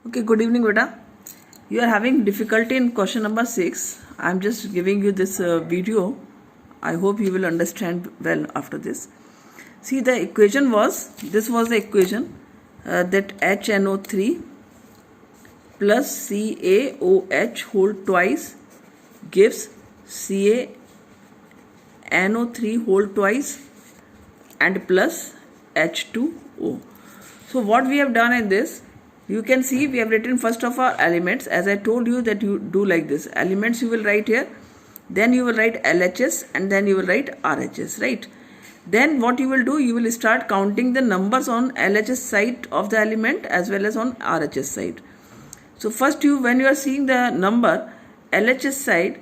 Okay, good evening, beta. You are having difficulty in question number 6. I am just giving you this video. I hope you will understand well after this. See, the equation was, this was the equation that HNO3 plus CaOH whole twice gives CaNO3 whole twice and plus H2O. So what we have done in this, you can see we have written first of all elements. As I told you that you do like this. Elements you will write here, then you will write LHS and then you will write RHS, right? Then what you will do, you will start counting the numbers on LHS side of the element as well as on RHS side. So first when you are seeing the number LHS side,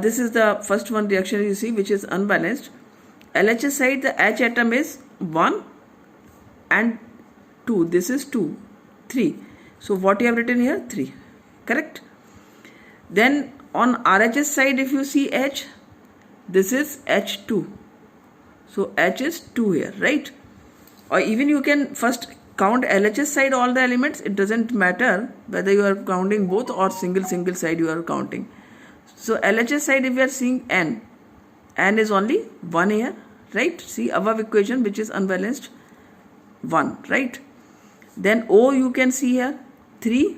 this is the first one reaction you see which is unbalanced. LHS side, the H atom is 1 and 2. This is 2, 3. So what you have written here? 3. Correct? Then on RHS side, if you see H, this is H2. So H is 2 here, right? Or even you can first count LHS side all the elements. It doesn't matter whether you are counting both or single side you are counting. So LHS side, if you are seeing N is only 1 here, right? See above equation which is unbalanced, 1, right? Then O you can see here 3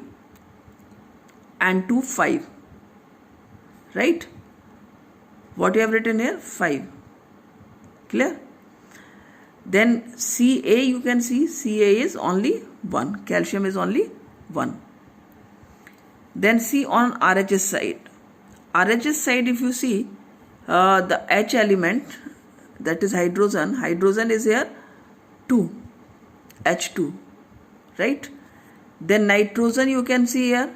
and 2 5, right? What you have written here? 5. Clear? Then Ca you can see Ca is only 1. Calcium is only 1. Then see on RHS side. RHS side, if you see the H element, that is hydrogen. Hydrogen is here 2, H2, right? Then nitrogen you can see here.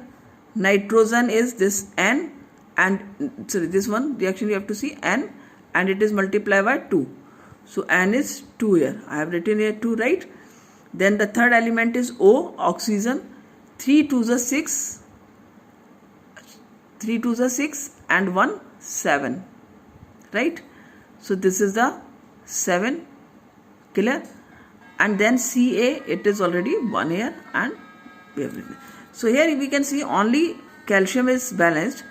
Nitrogen is this N and sorry, this one reaction you have to see N and it is multiplied by 2. So N is 2 here. I have written here 2, right? Then the third element is O, oxygen. 3 2s are 6. 3 2s are 6 and 1 7, right? So this is the 7. Clear? And then Ca, it is already 1 here and we have written. So here we can see only calcium is balanced.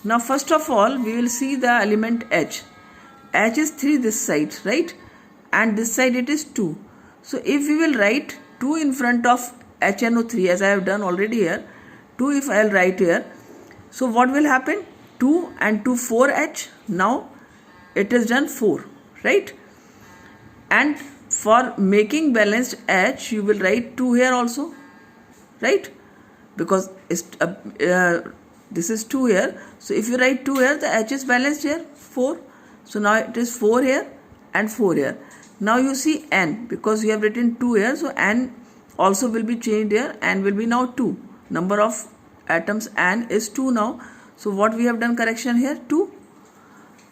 Now first of all we will see the element H. H is 3 this side, right? And this side it is 2. So if we will write 2 in front of HNO3 as I have done already here, 2 if I will write here, so what will happen? 2 and 2 4H. Now it is done 4, right? And for making balanced H you will write 2 here also, right? Because it's, this is 2 here. So if you write 2 here, the H is balanced here 4. So now it is 4 here and 4 here. Now you see N, because you have written 2 here, so N also will be changed here and will be now 2. Number of atoms N is 2 now. So what we have done correction here? 2.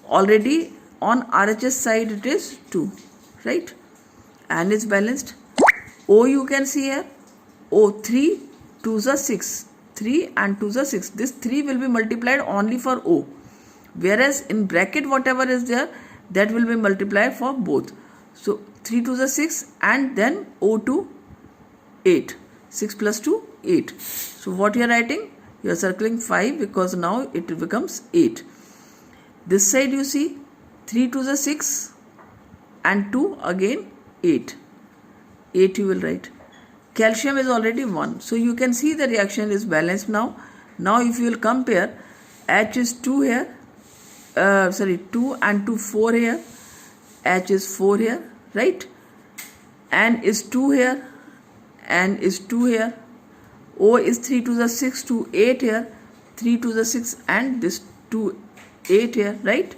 Already on RHS side it is 2, right? N is balanced. O you can see here. O 3 2s are 6. 3 and 2s are 6. This 3 will be multiplied only for O. Whereas in bracket whatever is there, that will be multiplied for both. So 3 2s are 6 and then O2 8. 6 plus 2 8. So what you are writing? You are circling 5 because now it becomes 8. This side you see 3 2s are 6 and 2 again 8. 8 you will write. Calcium is already 1. So you can see the reaction is balanced now. Now if you will compare, H is 2 here. 2 and 2 4 here. H is 4 here, right? N is 2 here. N is 2 here. O is 3 2s are 6, 2 8 here. 3 2s are 6 and this 2 8 here, right?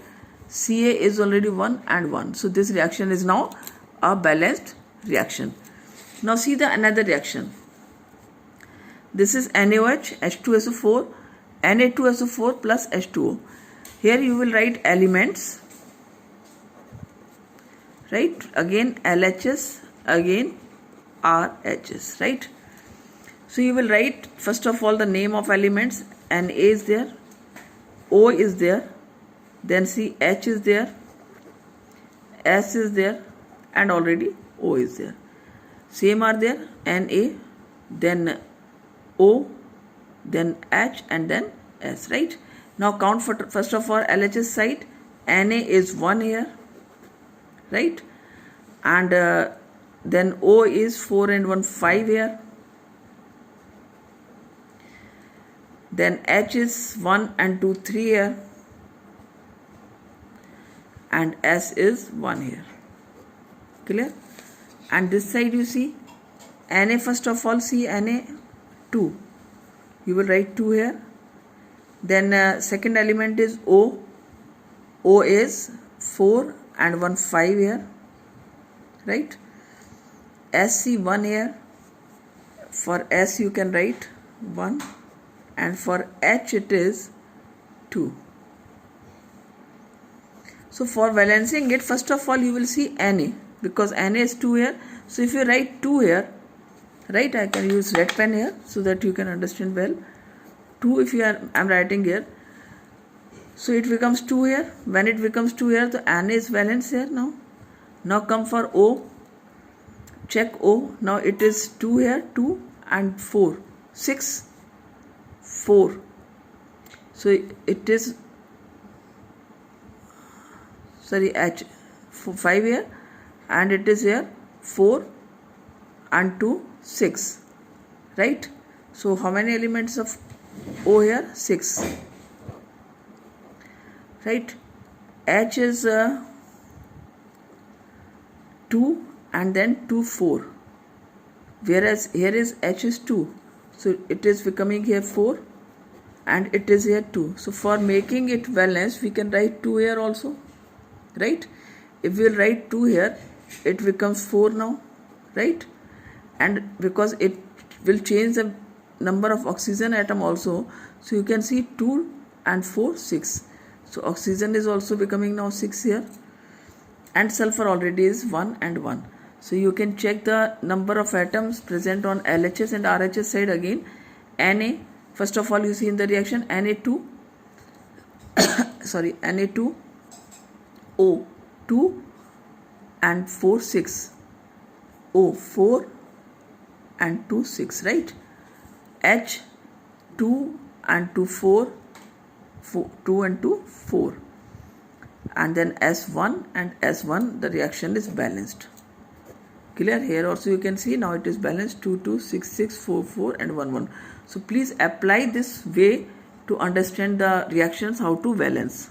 Ca is already 1 and 1. So this reaction is now a balanced reaction. Now see the another reaction. This is NaOH, H2SO4, Na2SO4 plus H2O. Here you will write elements, right? Again LHS, again RHS, right? So you will write first of all the name of elements. Na is there, O is there, then see H is there, S is there and already O is there. Same are there, Na, then O, then H, and then S, right? Now count for first of all LHS side. Na is 1 here, right? And then O is 4 and 1, 5 here. Then H is 1 and 2, 3 here. And S is 1 here. Clear? And this side you see, Na first of all, see Na 2. You will write 2 here. Then second element is O. O is 4 and 1, 5 here. Right? SC 1 here. For S you can write 1. And for H it is 2. So for balancing it, first of all you will see Na, because Na is 2 here. So if you write 2 here, right, I can use red pen here so that you can understand well. 2 if you are, I am writing here. So it becomes 2 here. When it becomes 2 here, the Na is balanced here now. Now come for O. Check O. Now it is 2 here, 2 and 4. 6, 4. So it is, sorry, H 5 here, and it is here 4 and 2, 6, right? So how many elements of O here? 6, right? H is 2 and then 2, 4, whereas here is H is 2, so it is becoming here 4 and it is here 2. So for making it balanced, we can write 2 here also, right? If we write 2 here, it becomes 4 now, right? And because it will change the number of oxygen atom also, so you can see 2 and 4, 6. So oxygen is also becoming now 6 here, and sulfur already is 1 and 1. So you can check the number of atoms present on LHS and RHS side again. Na, first of all you see in the reaction, Na2 sorry, Na2 O 2 and 4, 6, O 4 and 2, 6, right? H 2 and 2, 4, 2 and 2, 4, and then S1 and S1, the reaction is balanced. Clear? Here also you can see now it is balanced, 2, 2, 6, 6, 4, 4 and 1, 1. So please apply this way to understand the reactions, how to balance.